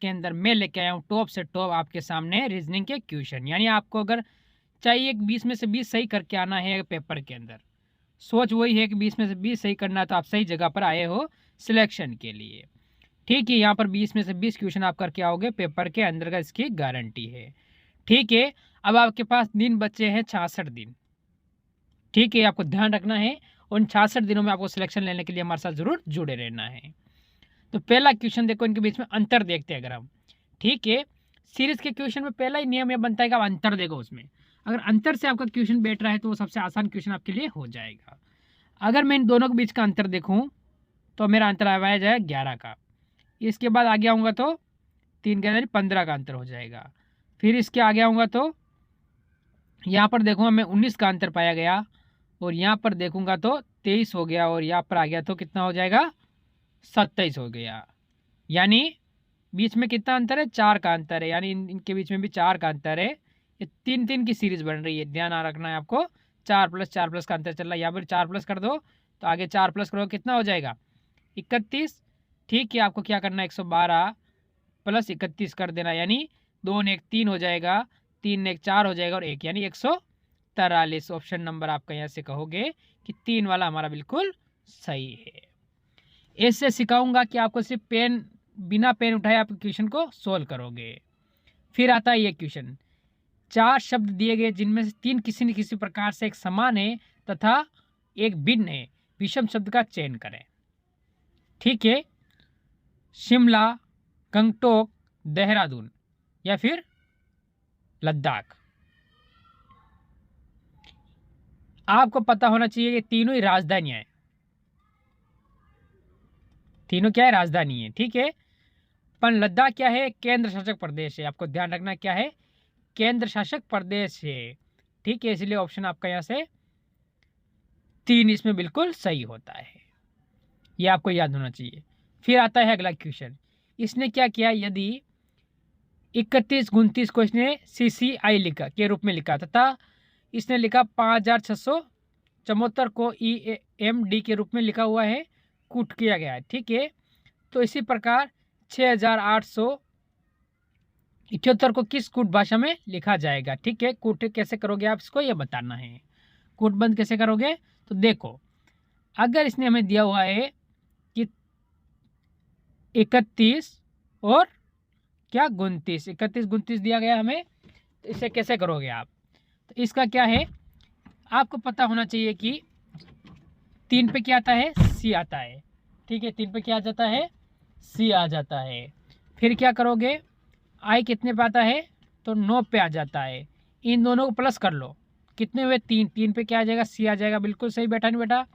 के अंदर मैं लेके आया हूँ टॉप से टॉप आपके सामने रीजनिंग के क्वेश्चन। यानी आपको अगर चाहिए 20 में से 20 सही करके आना है पेपर के अंदर, सोच वही है कि 20 में से 20 सही करना है, तो आप सही जगह पर आए हो सिलेक्शन के लिए। ठीक है, यहाँ पर 20 में से 20 क्वेश्चन आप करके आओगे पेपर के अंदर का, इसकी गारंटी है। ठीक है, अब आपके पास दिन बचे हैं 66 दिन। ठीक है, आपको ध्यान रखना है, उन 66 दिनों में आपको सिलेक्शन लेने के लिए हमारे साथ जरूर जुड़े रहना है। तो पहला क्वेश्चन देखो, इनके बीच में अंतर देखते हैं अगर हम। ठीक है, सीरीज के क्वेश्चन में पहला ही नियम यह बनता है कि आप अंतर देखो उसमें। अगर अंतर से आपका क्वेश्चन बैठ रहा है तो वो सबसे आसान क्वेश्चन आपके लिए हो जाएगा। अगर मैं इन दोनों के बीच का अंतर देखूं तो मेरा अंतर आया जाए 11 का। इसके बाद आगे आऊँगा तो 3 के अंदर 15 का अंतर हो जाएगा। फिर इसके आगे आऊँगा तो यहाँ पर देखूँगा मैं 19 का अंतर पाया गया, और यहाँ पर देखूँगा तो 23 हो गया, और यहाँ पर आ गया तो कितना हो जाएगा 27 हो गया। यानी बीच में कितना अंतर है, 4 का अंतर है। यानी इनके बीच में भी 4 का अंतर है। ये 3-3 की सीरीज बन रही है, ध्यान रखना है आपको। 4+4+ का अंतर चल रहा है, यहाँ पर 4+ कर दो तो आगे 4+ करो कितना हो जाएगा 31। ठीक है, आपको क्या करना है 112 + 31 कर देना, यानी 2 ने 1 3 हो जाएगा, 3 ने 1 4 हो जाएगा, और 1 यानी 143। ऑप्शन नंबर आपका यहाँ से कहोगे कि 3 वाला हमारा बिल्कुल सही है। ऐसे सिखाऊंगा कि आपको सिर्फ पेन, बिना पेन उठाए आप क्वेश्चन को सोल्व करोगे। फिर आता है ये क्वेश्चन, 4 शब्द दिए गए जिनमें से 3 किसी न किसी प्रकार से एक समान है तथा एक भिन्न है, विषम शब्द का चयन करें। ठीक है, शिमला, गंगटोक, देहरादून या फिर लद्दाख। आपको पता होना चाहिए कि तीनों ही राजधानियां हैं, तीनों क्या है राजधानी है। ठीक है, पर लद्दाख क्या है, केंद्र शासक प्रदेश है। आपको ध्यान रखना क्या है, केंद्र शासक प्रदेश है। ठीक है, इसलिए ऑप्शन आपका यहाँ से 3 इसमें बिल्कुल सही होता है, ये आपको याद होना चाहिए। फिर आता है अगला क्वेश्चन, इसने क्या किया, यदि 31-29 को इसने CCI लिखा के रूप में लिखा तथा इसने लिखा 5674 को EMD के रूप में लिखा हुआ है, कूट किया गया है। ठीक है, तो इसी प्रकार 6878 को किस कूट भाषा में लिखा जाएगा। ठीक है, कूट कैसे करोगे आप इसको ये बताना है, कूट बंद कैसे करोगे। तो देखो, अगर इसने हमें दिया हुआ है कि 31 और क्या 29, 31-29 दिया गया हमें, तो इसे कैसे करोगे आप। तो इसका क्या है, आपको पता होना चाहिए कि 3 पे क्या आता है, C आता है। ठीक है, 3 पे क्या आ जाता है, C आ जाता है। फिर क्या करोगे, I कितने पे आता है, तो 9 पे आ जाता है। इन दोनों को प्लस कर लो, कितने हुए 3, 3 पे क्या आ जाएगा, C आ जाएगा। बिल्कुल सही बैठा नहीं बेटा।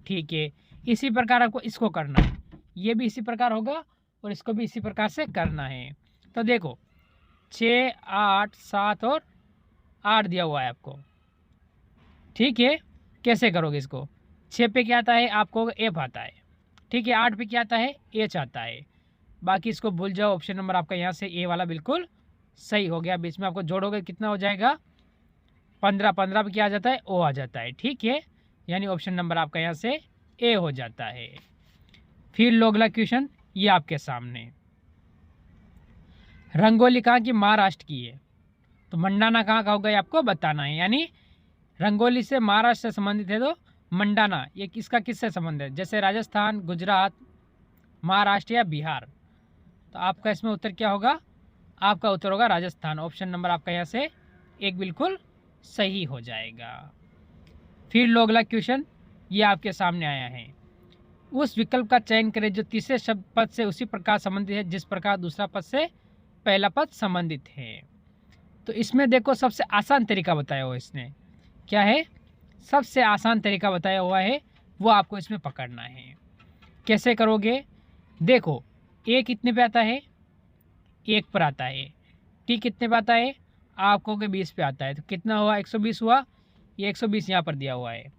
ठीक है, इसी प्रकार आपको इसको करना है, ये भी इसी प्रकार होगा और इसको भी इसी प्रकार से करना है। तो देखो 6 8 7 और 8 दिया हुआ है आपको। ठीक है, कैसे करोगे इसको, 6 पे क्या आता है आपको, F आता है। ठीक है, 8 पे क्या आता है, H आता है। बाकी इसको भूल जाओ, ऑप्शन नंबर आपका यहाँ से A वाला बिल्कुल सही हो गया। बीच में आपको जोड़ोगे कितना हो जाएगा 15, 15 पे क्या आ जाता है, O आ जाता है। ठीक है, यानी ऑप्शन नंबर आपका यहाँ से A हो जाता है। फिर लो अगला क्वेश्चन, ये आपके सामने, रंगोली कहाँ की, महाराष्ट्र की है, तो मंडाना कहाँ का होगा ये आपको बताना है। यानी रंगोली से महाराष्ट्र से संबंधित है तो मंडाना ये किसका किससे संबंध है, जैसे राजस्थान, गुजरात, महाराष्ट्र या बिहार। तो आपका इसमें उत्तर क्या होगा, आपका उत्तर होगा राजस्थान। ऑप्शन नंबर आपका यहाँ से 1 बिल्कुल सही हो जाएगा। फिर लो अगला क्वेश्चन, ये आपके सामने आया है, उस विकल्प का चयन करें जो तीसरे शब्द पद से उसी प्रकार संबंधित है जिस प्रकार दूसरा पद से पहला पद संबंधित है। तो इसमें देखो सबसे आसान तरीका बताया हुआ इसने, क्या है, सबसे आसान तरीका बताया हुआ है, वो आपको इसमें पकड़ना है। कैसे करोगे, देखो A कितने पे आता है, 1 पर आता है। T कितने पे आता है, आपको के 20 पे आता है, तो कितना हुआ 120 हुआ, ये 120 यहाँ पर दिया हुआ है।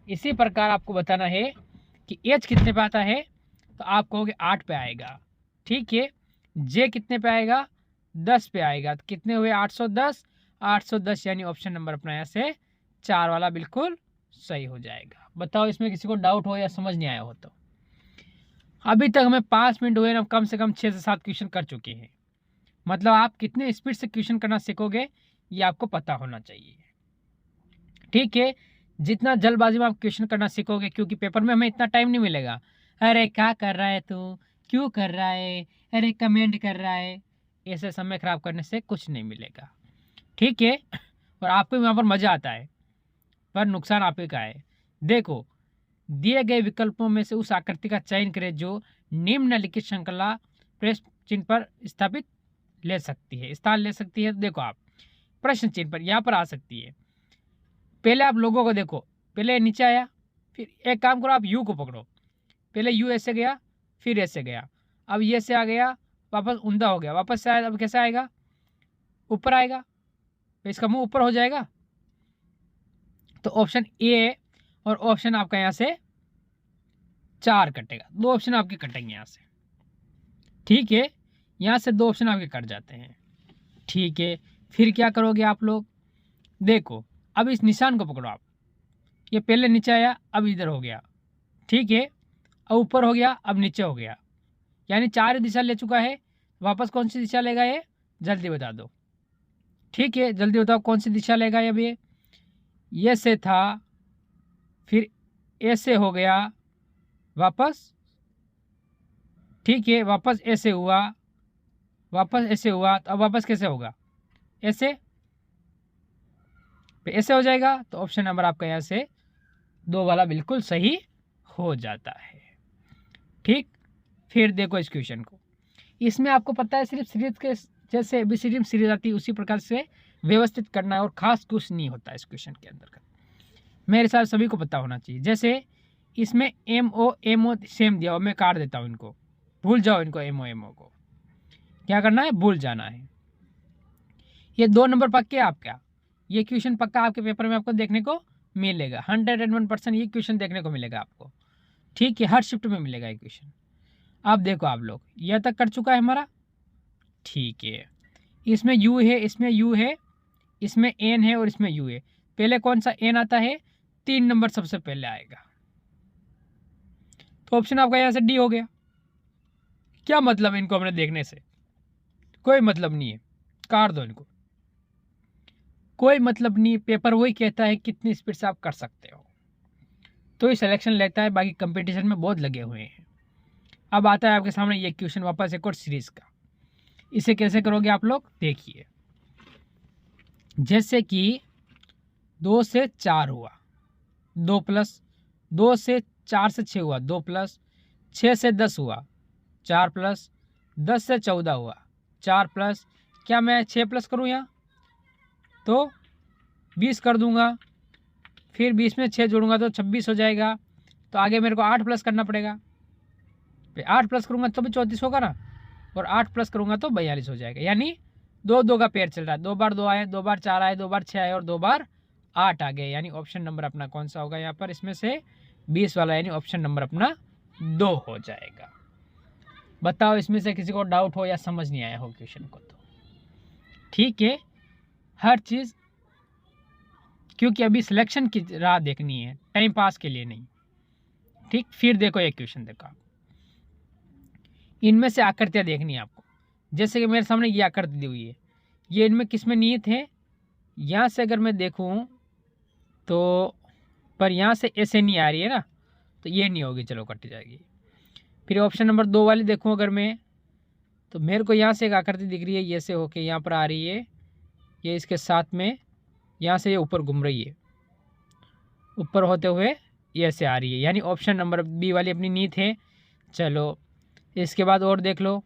इसी प्रकार आपको बताना है कि H कितने पे आता है, तो आप कहोगे 8 पे आएगा। ठीक है, J कितने पे आएगा, 10 पे आएगा, तो कितने हुए 810, 810 यानी ऑप्शन नंबर अपना यहाँ से 4 वाला बिल्कुल सही हो जाएगा। बताओ इसमें किसी को डाउट हो या समझ नहीं आया हो तो। अभी तक हमें 5 मिनट हुए ना, कम से कम 6 से 7 क्वेश्चन कर चुके हैं। मतलब आप कितने स्पीड से क्वेश्चन करना सीखोगे ये आपको पता होना चाहिए। ठीक है, जितना जल्दबाजी में आप क्वेश्चन करना सीखोगे, क्योंकि पेपर में हमें इतना टाइम नहीं मिलेगा। अरे क्या कर रहा है तू, क्यों कर रहा है, अरे कमेंट कर रहा है, ऐसे समय खराब करने से कुछ नहीं मिलेगा। ठीक है, और आपको वहाँ पर मज़ा आता है, पर नुकसान आप ही का है। देखो, दिए गए विकल्पों में से उस आकृति का चयन करें जो निम्नलिखित श्रृंखला प्रश्न चिन्ह पर स्थापित ले सकती है, स्थान ले सकती है। देखो आप प्रश्न चिन्ह पर यहाँ पर आ सकती है। पहले आप लोगों को देखो, पहले नीचे आया, फिर एक काम करो, आप यू को पकड़ो, पहले यू ऐसे गया, फिर ऐसे गया, अब ये से आ गया, वापस उंधा हो गया, वापस से आया, अब कैसे आएगा, ऊपर आएगा, तो इसका मुंह ऊपर हो जाएगा। तो ऑप्शन ए और ऑप्शन आपका यहाँ से 4 कटेगा, 2 ऑप्शन आपके कटेंगे यहाँ से। ठीक है, यहाँ से 2 ऑप्शन आपके कट जाते हैं। ठीक है, फिर क्या करोगे आप लोग, देखो अब इस निशान को पकड़ो आप, ये पहले नीचे आया, अब इधर हो गया। ठीक है, अब ऊपर हो गया, अब नीचे हो गया, यानी 4 दिशा ले चुका है। वापस कौन सी दिशा लेगा ये, जल्दी बता दो। ठीक है, जल्दी बताओ कौन सी दिशा लेगा अब ये से था, फिर ऐसे हो गया वापस। ठीक है, वापस ऐसे हुआ, वापस ऐसे हुआ, तो अब वापस कैसे होगा, ऐसे, फिर ऐसे हो जाएगा। तो ऑप्शन नंबर आपका यहाँ से 2 वाला बिल्कुल सही हो जाता है। ठीक, फिर देखो इस क्वेश्चन को, इसमें आपको पता है सिर्फ सीरीज के जैसे एबीसीडी में सीरीज आती है उसी प्रकार से व्यवस्थित करना है, और खास कुछ नहीं होता इस क्वेश्चन के अंदर का, मेरे हिसाब सभी को पता होना चाहिए। जैसे इसमें एमओ सेम दिया हो, मैं काट देता हूँ इनको, भूल जाओ इनको, एमओ को क्या करना है, भूल जाना है। ये 2 नंबर पक्के आपका, ये क्वेश्चन पक्का आपके पेपर में आपको देखने को मिलेगा, 101% ये क्वेश्चन देखने को मिलेगा आपको। ठीक है, हर शिफ्ट में मिलेगा ये क्वेश्चन। अब देखो आप लोग, यह तक कर चुका है हमारा। ठीक है, इसमें यू है, इसमें यू है, इसमें एन है और इसमें यू है। पहले कौन सा एन आता है, 3 नंबर सबसे पहले आएगा, तो ऑप्शन आपका यहाँ से डी हो गया। क्या मतलब इनको हमने देखने से, कोई मतलब नहीं है, काट दो इनको, कोई मतलब नहीं। पेपर वही कहता है कितनी स्पीड से आप कर सकते हो, तो ये सिलेक्शन लेता है, बाकी कंपटीशन में बहुत लगे हुए हैं। अब आता है आपके सामने ये क्वेश्चन वापस एक और सीरीज का, इसे कैसे करोगे आप लोग देखिए। जैसे कि 2 से 4 हुआ, 2 प्लस, 2 से 4 से 6 हुआ, 2 प्लस, 6 से 10 हुआ, 4 प्लस, 10 से 14 हुआ, 4 प्लस, क्या मैं 6 प्लस करूँ यहाँ तो 20 कर दूंगा, फिर 20 में 6 जोड़ूंगा तो 26 हो जाएगा। तो आगे मेरे को 8 प्लस करना पड़ेगा, फिर 8 प्लस करूंगा तो भी 34 होगा ना, और 8 प्लस करूंगा तो 42 हो जाएगा। यानी 2 का पेयर चल रहा है, 2 बार 2 आए, 2 बार 4 आए, 2 बार 6 आए और 2 बार 8 आ गए। यानी ऑप्शन नंबर अपना कौन सा होगा यहाँ पर, इसमें से 20 वाला, यानी ऑप्शन नंबर अपना 2 हो जाएगा। बताओ इसमें से किसी को डाउट हो या समझ नहीं आया हो क्वेश्चन को तो। ठीक है, हर चीज़, क्योंकि अभी सिलेक्शन की राह देखनी है, टाइम पास के लिए नहीं। ठीक, फिर देखो ये क्वेश्चन देखो, इनमें से आकृतियाँ देखनी है आपको। जैसे कि मेरे सामने ये आकृति दी हुई है, ये इनमें किस में निहित है, यहाँ से अगर मैं देखूँ तो, पर यहाँ से ऐसे नहीं आ रही है ना, तो ये नहीं होगी, चलो कट जाएगी। फिर ऑप्शन नंबर 2 वाली देखूँ अगर मैं, तो मेरे को यहाँ से एक आकृति दिख रही है, ये से होके यहाँ पर आ रही है, ये इसके साथ में यहाँ से ये ऊपर घूम रही है, ऊपर होते हुए ये से आ रही है, यानी ऑप्शन नंबर बी वाली अपनी नीत है। चलो इसके बाद और देख लो,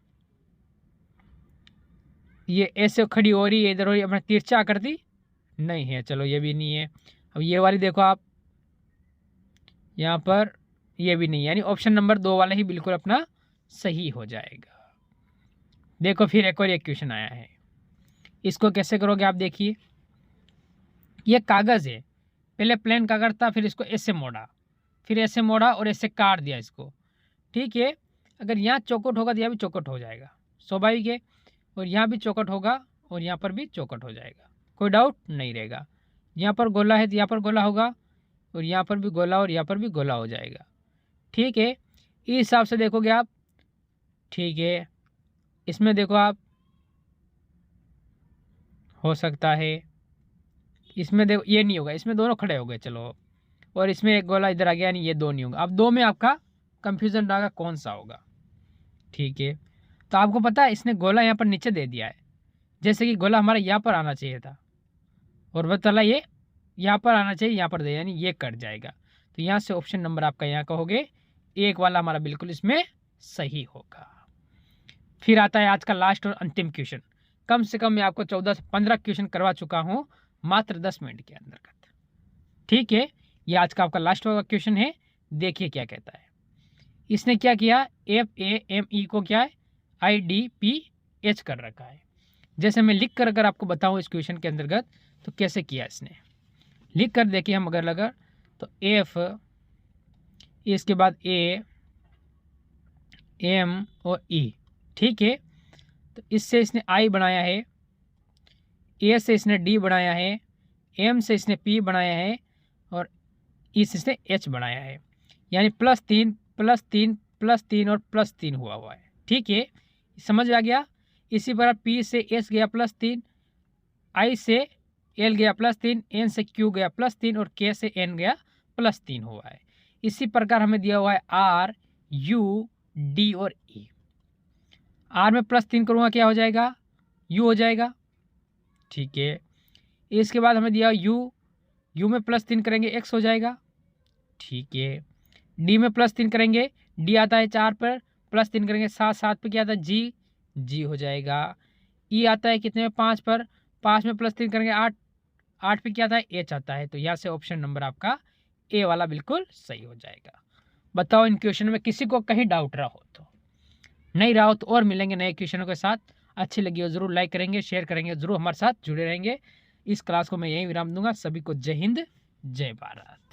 ये ऐसे खड़ी हो रही है, इधर हो रही है, अपना तिरछा आकृति नहीं है, चलो ये भी नहीं है। अब ये वाली देखो आप, यहाँ पर ये भी नहीं, यानी ऑप्शन नंबर 2 वाला ही बिल्कुल अपना सही हो जाएगा। देखो फिर एक और एक क्वेश्चन आया है, इसको कैसे करोगे आप देखिए। ये कागज़ है, पहले प्लेन कागज़ था, फिर इसको ऐसे मोड़ा, फिर ऐसे मोड़ा और ऐसे काट दिया इसको। ठीक है, अगर यहाँ चौकट होगा तो यहाँ भी चौकट हो जाएगा, स्वाभाविक है, और यहाँ भी चौकट होगा और यहाँ पर भी चौकट हो जाएगा, कोई डाउट नहीं रहेगा। यहाँ पर गोला है तो यहाँ पर गोला होगा, और यहाँ पर भी गोला और यहाँ पर भी गोला हो जाएगा। ठीक है, इस हिसाब से देखोगे आप। ठीक है, इसमें देखो आप, हो सकता है। इसमें देखो ये नहीं होगा, इसमें दोनों खड़े हो गए चलो, और इसमें एक गोला इधर आ गया, यानी ये दो नहीं होगा। अब दो में आपका कंफ्यूजन रहेगा कौन सा होगा, ठीक है। तो आपको पता है इसने गोला यहाँ पर नीचे दे दिया है, जैसे कि गोला हमारा यहाँ पर आना चाहिए था, और बतला ये यहाँ पर आना चाहिए, यहाँ पर दे, यानी ये कट जाएगा। तो यहाँ से ऑप्शन नंबर आपका यहाँ का होगे एक वाला हमारा बिल्कुल इसमें सही होगा। फिर आता है आज का लास्ट और अंतिम क्वेश्चन। कम से कम मैं आपको 14 से 15 क्वेश्चन करवा चुका हूँ मात्र 10 मिनट के अंदर, ठीक है। ये आज का आपका लास्ट वाला क्वेश्चन है, देखिए क्या कहता है। इसने क्या किया, FAME को क्या है IDPH कर रखा है। जैसे मैं लिख कर अगर आपको बताऊं इस क्वेश्चन के अंतर्गत तो कैसे किया इसने, लिख कर देखिए हम अगर लगा तो F, इसके बाद A, M और E, ठीक है। तो इससे इसने I बनाया है, A से इसने D बनाया है, M से इसने P बनाया है, और E से इसने H बनाया है, यानी +3 +3 +3 और +3 हुआ है, ठीक है। समझ आ गया। इसी प्रकार P से S गया +3, I से L गया +3, N से Q गया +3 और K से N गया +3 हुआ है। इसी प्रकार हमें दिया हुआ है R, U, D और E। R में +3 करूँगा क्या हो जाएगा, U हो जाएगा, ठीक है। इसके बाद हमें दिया U में +3 करेंगे X हो जाएगा, ठीक है। D में +3 करेंगे, D आता है 4 पर, +3 करेंगे 7 पे क्या आता है G हो जाएगा। E आता है कितने में 5 पर, 5 में +3 करेंगे 8 पे क्या आता है H आता है। तो यहाँ से ऑप्शन नंबर आपका A वाला बिल्कुल सही हो जाएगा। बताओ इन क्वेश्चन में किसी को कहीं डाउट रहा हो तो, नहीं रहा हो तो और मिलेंगे नए क्वेश्चनों के साथ। अच्छी लगी हो जरूर लाइक करेंगे, शेयर करेंगे, जरूर हमारे साथ जुड़े रहेंगे। इस क्लास को मैं यहीं विराम दूंगा। सभी को जय हिंद, जय भारत।